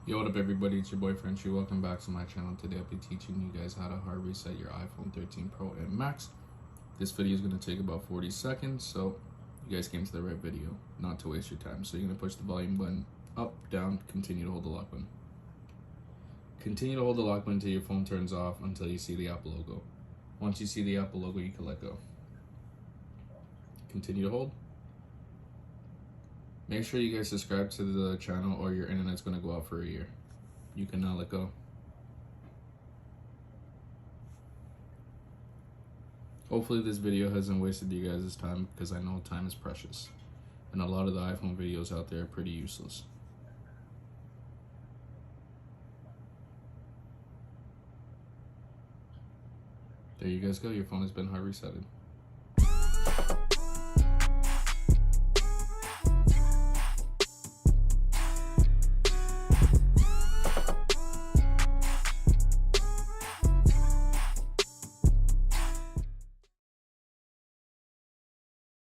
Yo, what up everybody, it's your boy Frenchiie. Welcome back to my channel. Today I'll be teaching you guys how to hard reset your iPhone 13 Pro and Max. This video is going to take about 40 seconds, so you guys came to the right video, not to waste your time. So you're going to push the volume button up, down, continue to hold the lock button. Continue to hold the lock button until your phone turns off, until you see the Apple logo. Once you see the Apple logo, you can let go. Continue to hold. Make sure you guys subscribe to the channel or your internet's going to go out for a year. You can now let go. Hopefully this video hasn't wasted you guys' time, because I know time is precious. And a lot of the iPhone videos out there are pretty useless. There you guys go, your phone has been hard resetted.